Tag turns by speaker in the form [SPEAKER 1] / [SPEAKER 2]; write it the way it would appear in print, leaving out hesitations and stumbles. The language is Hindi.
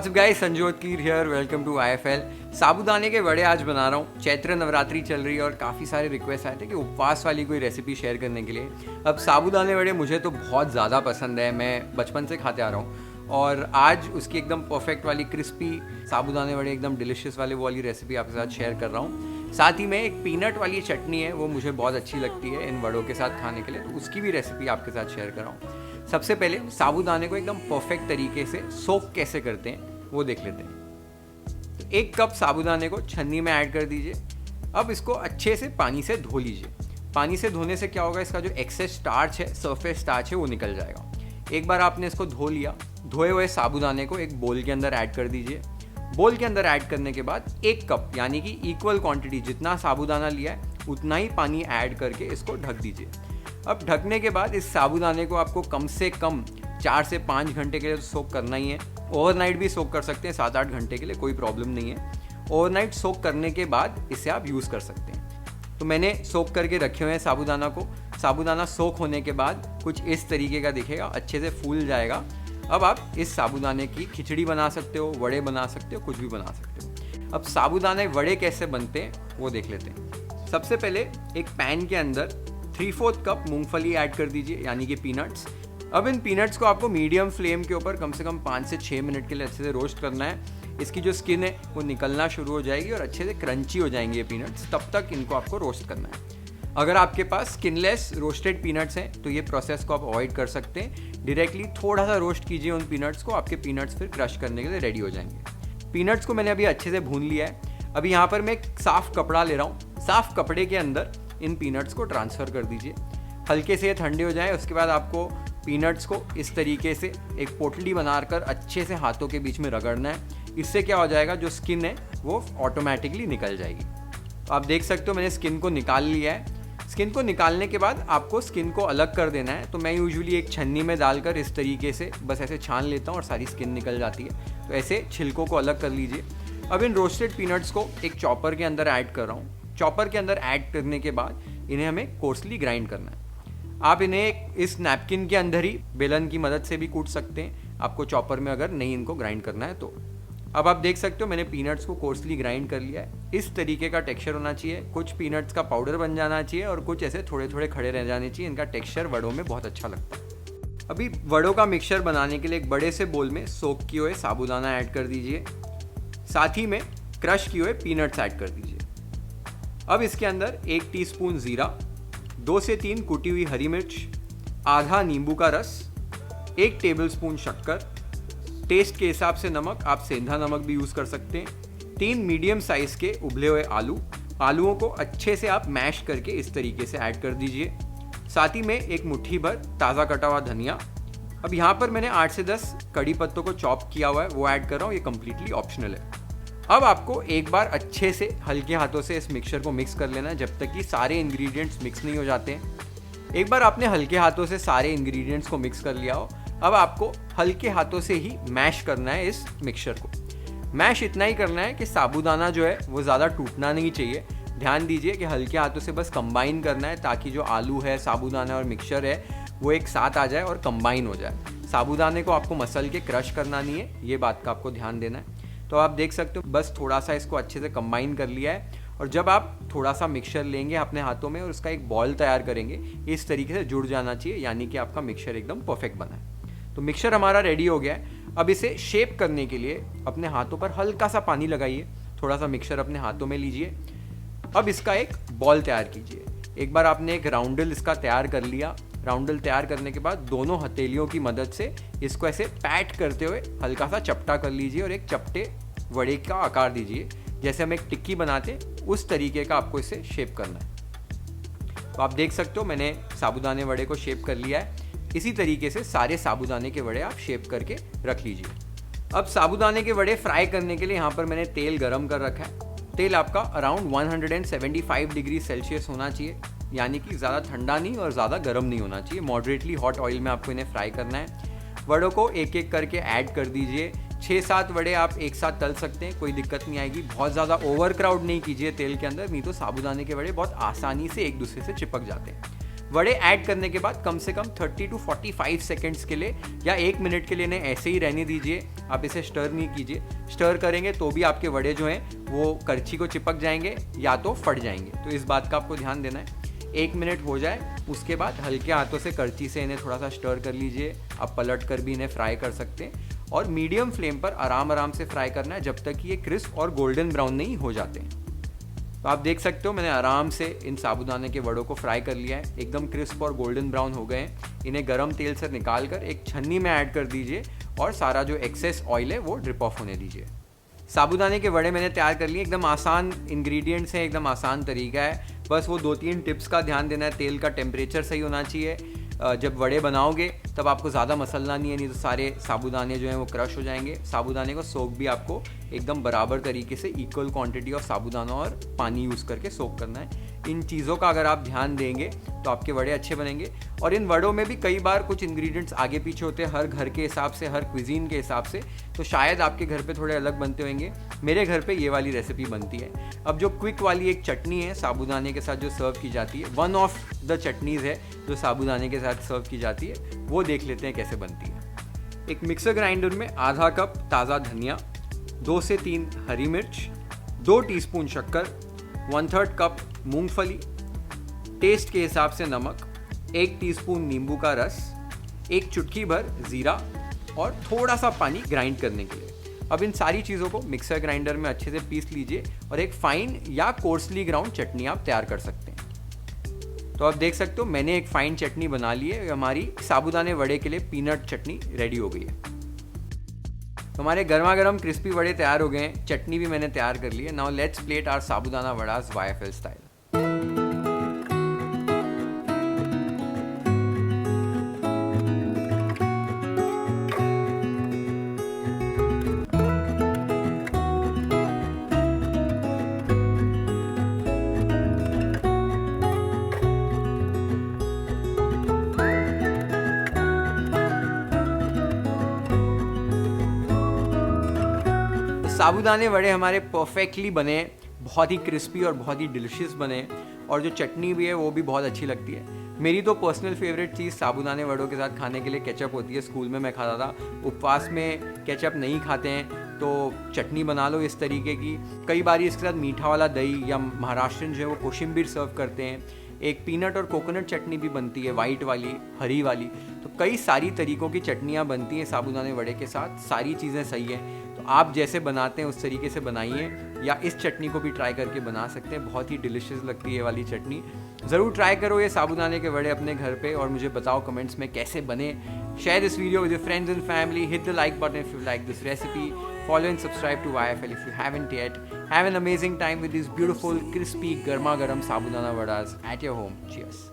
[SPEAKER 1] What's up guys, Sanjyot Keer here, welcome to IFL। साबूदाने के वड़े आज बना रहा हूँ। चैत्र नवरात्रि चल रही है और काफ़ी सारे रिक्वेस्ट आए थे कि उपवास वाली कोई रेसिपी शेयर करने के लिए। अब साबूदाने वड़े मुझे तो बहुत ज़्यादा पसंद है, मैं बचपन से खाते आ रहा हूँ और आज उसकी एकदम परफेक्ट वाली क्रिस्पी साबूदाने वड़े एकदम डिलिशियस वाले वो वाली रेसिपी आपके साथ शेयर कर रहा हूँ। साथ ही में एक पीनट वाली चटनी है, वो मुझे बहुत अच्छी लगती है इन वड़ों के साथ खाने के लिए, तो उसकी भी रेसिपी आपके साथ शेयर कर रहा हूँ। सबसे पहले साबूदाने को एकदम परफेक्ट तरीके से सोक कैसे करते हैं वो देख लेते हैं। तो 1 कप साबूदाने को छन्नी में ऐड कर दीजिए। अब इसको अच्छे से पानी से धो लीजिए। पानी से धोने से क्या होगा, इसका जो एक्सेस स्टार्च है, सरफेस स्टार्च है, वो निकल जाएगा। एक बार आपने इसको धो लिया, धोए हुए साबूदाने को एक बोल के अंदर ऐड कर दीजिए। बोल के अंदर ऐड करने के बाद 1 कप यानी कि इक्वल क्वांटिटी, जितना साबूदाना लिया है उतना ही पानी ऐड करके इसको ढक दीजिए। अब ढकने के बाद इस साबूदाने को आपको कम से कम 4 से 5 घंटे के लिए सोक करना ही है। ओवरनाइट भी सोक कर सकते हैं, 7-8 घंटे के लिए, कोई प्रॉब्लम नहीं है। ओवरनाइट सोक करने के बाद इसे आप यूज़ कर सकते हैं। तो मैंने सोक करके रखे हुए हैं साबूदाना को। साबूदाना सोक होने के बाद कुछ इस तरीके का दिखेगा, अच्छे से फूल जाएगा। अब आप इस साबूदाने की खिचड़ी बना सकते हो, वड़े बना सकते हो, कुछ भी बना सकते हो। अब साबूदाने वड़े कैसे बनते हैं वो देख लेते हैं। सबसे पहले एक पैन के अंदर 3/4 कप मूंगफली ऐड कर दीजिए, यानी कि पीनट्स। अब इन पीनट्स को आपको मीडियम फ्लेम के ऊपर कम से कम 5 से 6 मिनट के लिए अच्छे से रोस्ट करना है। इसकी जो स्किन है वो निकलना शुरू हो जाएगी और अच्छे से क्रंची हो जाएंगे ये पीनट्स, तब तक इनको आपको रोस्ट करना है। अगर आपके पास स्किनलेस रोस्टेड पीनट्स हैं तो ये प्रोसेस को आप अवॉइड कर सकते हैं। डायरेक्टली थोड़ा सा रोस्ट कीजिए उन पीनट्स को, आपके पीनट्स फिर क्रश करने के लिए रेडी हो जाएंगे। पीनट्स को मैंने अभी अच्छे से भून लिया है। अभी यहाँ पर मैं एक साफ़ कपड़ा ले रहा हूँ। साफ़ कपड़े के अंदर इन पीनट्स को ट्रांसफ़र कर दीजिए। हल्के से ये ठंडे हो जाए, उसके बाद आपको पीनट्स को इस तरीके से एक पोटली बनाकर अच्छे से हाथों के बीच में रगड़ना है। इससे क्या हो जाएगा, जो स्किन है वो ऑटोमेटिकली निकल जाएगी। तो आप देख सकते हो मैंने स्किन को निकाल लिया है। स्किन को निकालने के बाद आपको स्किन को अलग कर देना है। तो मैं यूजुअली एक छन्नी में डालकर इस तरीके से बस ऐसे छान लेता हूँ और सारी स्किन निकल जाती है। तो ऐसे छिलकों को अलग कर लीजिए। अब इन रोस्टेड पीनट्स को एक चॉपर के अंदर ऐड कर रहा हूँ। चॉपर के अंदर ऐड करने के बाद इन्हें हमें कोर्सली ग्राइंड करना है। आप इन्हें इस नैपकिन के अंदर ही बेलन की मदद से भी कूट सकते हैं, आपको चॉपर में अगर नहीं इनको ग्राइंड करना है तो। अब आप देख सकते हो मैंने पीनट्स को कोर्सली ग्राइंड कर लिया है। इस तरीके का टेक्सचर होना चाहिए। कुछ पीनट्स का पाउडर बन जाना चाहिए और कुछ ऐसे थोड़े थोड़े खड़े रह जाने चाहिए। इनका टेक्सचर वड़ों में बहुत अच्छा लगता है। अभी वड़ों का मिक्सचर बनाने के लिए एक बड़े से बोल में सोक किए हुए साबूदाना ऐड कर दीजिए। साथ ही में क्रश किए हुए पीनट्स ऐड कर दीजिए। अब इसके अंदर 1 टीस्पून जीरा, 2 से 3 कुटी हुई हरी मिर्च, आधा नींबू का रस, 1 टेबलस्पून शक्कर, टेस्ट के हिसाब से नमक, आप सेंधा नमक भी यूज़ कर सकते हैं, 3 मीडियम साइज़ के उबले हुए आलूओं को अच्छे से आप मैश करके इस तरीके से ऐड कर दीजिए। साथ ही में 1 मुट्ठी भर ताज़ा कटा हुआ धनिया। अब यहाँ पर मैंने 8 से 10 कड़ी पत्तों को चॉप किया हुआ है, वो ऐड कर रहा हूँ, ये कम्प्लीटली ऑप्शनल है। अब आपको एक बार अच्छे से हल्के हाथों से इस मिक्सचर को मिक्स कर लेना है, जब तक कि सारे इंग्रेडिएंट्स मिक्स नहीं हो जाते हैं। एक बार आपने हल्के हाथों से सारे इंग्रेडिएंट्स को मिक्स कर लिया हो, अब आपको हल्के हाथों से ही मैश करना है इस मिक्सचर को। मैश इतना ही करना है कि साबूदाना जो है वो ज़्यादा टूटना नहीं चाहिए। ध्यान दीजिए कि हल्के हाथों से बस कंबाइन करना है, ताकि जो आलू है, साबूदाना और मिक्सचर है वो एक साथ आ जाए और कंबाइन हो जाए। साबूदाने को आपको मसल के क्रश करना नहीं है, ये बात का आपको ध्यान देना है। तो आप देख सकते हो बस थोड़ा सा इसको अच्छे से कंबाइन कर लिया है। और जब आप थोड़ा सा मिक्सचर लेंगे अपने हाथों में और उसका एक बॉल तैयार करेंगे, इस तरीके से जुड़ जाना चाहिए, यानी कि आपका मिक्सचर एकदम परफेक्ट बना है। तो मिक्सचर हमारा रेडी हो गया है। अब इसे शेप करने के लिए अपने हाथों पर हल्का सा पानी लगाइए, थोड़ा सा मिक्सचर अपने हाथों में लीजिए। अब इसका एक बॉल तैयार कीजिए। एक बार आपने एक राउंडल इसका तैयार कर लिया। राउंडल तैयार करने के बाद दोनों हथेलियों की मदद से इसको ऐसे पैट करते हुए हल्का सा चपटा कर लीजिए और एक चपटे वड़े का आकार दीजिए। जैसे हम एक टिक्की बनाते उस तरीके का आपको इसे शेप करना है। तो आप देख सकते हो मैंने साबूदाने वड़े को शेप कर लिया है। इसी तरीके से सारे साबूदाने के वड़े आप शेप करके रख लीजिए। अब साबूदाने के वड़े फ्राई करने के लिए यहाँ पर मैंने तेल गरम कर रखा है। तेल आपका अराउंड 175 डिग्री सेल्सियस होना चाहिए, यानी कि ज़्यादा ठंडा नहीं और ज़्यादा गर्म नहीं होना चाहिए। मॉडरेटली हॉट ऑयल में आपको इन्हें फ्राई करना है। वड़ों को एक एक करके ऐड कर दीजिए। 6-7 वड़े आप एक साथ तल सकते हैं, कोई दिक्कत नहीं आएगी। बहुत ज़्यादा ओवर क्राउड नहीं कीजिए तेल के अंदर, नहीं तो साबूदाने के वड़े बहुत आसानी से एक दूसरे से चिपक जाते हैं। वड़े ऐड करने के बाद कम से कम 30 to 45 सेकेंड्स के लिए या 1 मिनट के लिए इन्हें ऐसे ही रहने दीजिए। आप इसे स्टर नहीं कीजिए, स्टर करेंगे तो भी आपके वड़े जो हैं वो करछी को चिपक जाएंगे या तो फट जाएंगे, तो इस बात का आपको ध्यान देना है। 1 मिनट हो जाए उसके बाद हल्के हाथों से करछी से इन्हें थोड़ा सा स्टर कर लीजिए। आप पलट कर भी इन्हें फ्राई कर सकते हैं और मीडियम फ्लेम पर आराम से फ्राई करना है जब तक कि ये क्रिस्प और गोल्डन ब्राउन नहीं हो जाते। तो आप देख सकते हो मैंने आराम से इन साबूदाने के वड़ों को फ्राई कर लिया है, एकदम क्रिस्प और गोल्डन ब्राउन हो गए हैं। इन्हें गरम तेल से निकाल कर एक छन्नी में ऐड कर दीजिए और सारा जो एक्सेस ऑयल है वो ड्रिप ऑफ होने दीजिए। साबूदाने के वड़े मैंने तैयार कर लिए, एकदम आसान इंग्रेडिएंट्स हैं, एकदम आसान तरीका है। बस वो 2-3 टिप्स का ध्यान देना है। तेल का टेम्परेचर सही होना चाहिए। जब वड़े बनाओगे तब आपको ज़्यादा मसलना नहीं है, नहीं तो सारे साबूदाने जो हैं वो क्रश हो जाएंगे। साबूदाने को सोक भी आपको एकदम बराबर तरीके से इक्वल क्वांटिटी ऑफ साबूदाना और पानी यूज़ करके सोक करना है। इन चीज़ों का अगर आप ध्यान देंगे तो आपके वड़े अच्छे बनेंगे। और इन वड़ों में भी कई बार कुछ इंग्रेडिएंट्स आगे पीछे होते हैं, हर घर के हिसाब से, हर क्विजीन के हिसाब से, तो शायद आपके घर पे थोड़े अलग बनते होंगे। मेरे घर पे ये वाली रेसिपी बनती है। अब जो क्विक वाली एक चटनी है साबूदाने के साथ जो सर्व की जाती है, वन ऑफ द चटनीज़ है जो साबूदाने के साथ सर्व की जाती है, वो देख लेते हैं कैसे बनती है। एक मिक्सर ग्राइंडर में आधा कप ताज़ा धनिया, 2 से 3 हरी मिर्च, 2 टीस्पून शक्कर, 1/3 कप मूंगफली, टेस्ट के हिसाब से नमक, 1 टीस्पून नींबू का रस, 1 चुटकी भर जीरा और थोड़ा सा पानी ग्राइंड करने के लिए। अब इन सारी चीज़ों को मिक्सर ग्राइंडर में अच्छे से पीस लीजिए और एक फाइन या कोर्सली ग्राउंड चटनी आप तैयार कर सकते हैं। तो आप देख सकते हो मैंने एक फाइन चटनी बना ली है। हमारी साबूदाने वड़े के लिए पीनट चटनी रेडी हो गई है। तो हमारे गर्मा गर्म क्रिस्पी वड़े तैयार हो गए हैं, चटनी भी मैंने तैयार कर ली है। Now let's plate our sabudana vadas YFL style. साबूदाने वड़े हमारे परफेक्टली बने, बहुत ही क्रिस्पी और बहुत ही डिलिशियस बने, और जो चटनी भी है वो भी बहुत अच्छी लगती है। मेरी तो पर्सनल फेवरेट चीज़ साबूदाने वड़ों के साथ खाने के लिए केचप होती है। स्कूल में मैं खाता था। उपवास में केचप नहीं खाते हैं तो चटनी बना लो इस तरीके की। कई बार इसके साथ मीठा वाला दही या महाराष्ट्रन जो है वो कोशिम्बीर सर्व करते हैं। एक पीनट और कोकोनट चटनी भी बनती है, वाइट वाली, हरी वाली। तो कई सारी तरीक़ों की चटनियाँ बनती हैं साबूदाने वड़े के साथ। सारी चीज़ें सही हैं, तो आप जैसे बनाते हैं उस तरीके से बनाइए, या इस चटनी को भी ट्राई करके बना सकते हैं। बहुत ही डिलिशियस लगती है ये वाली चटनी। ज़रूर ट्राई करो ये साबूदाने के वड़े अपने घर पे और मुझे बताओ कमेंट्स में कैसे बने। Share this video with your friends and family. Hit the like button if you like this recipe. Follow and subscribe to YFL if you haven't yet. Have an amazing time with these beautiful, crispy, garma garam sabudana vadas at your home. Cheers.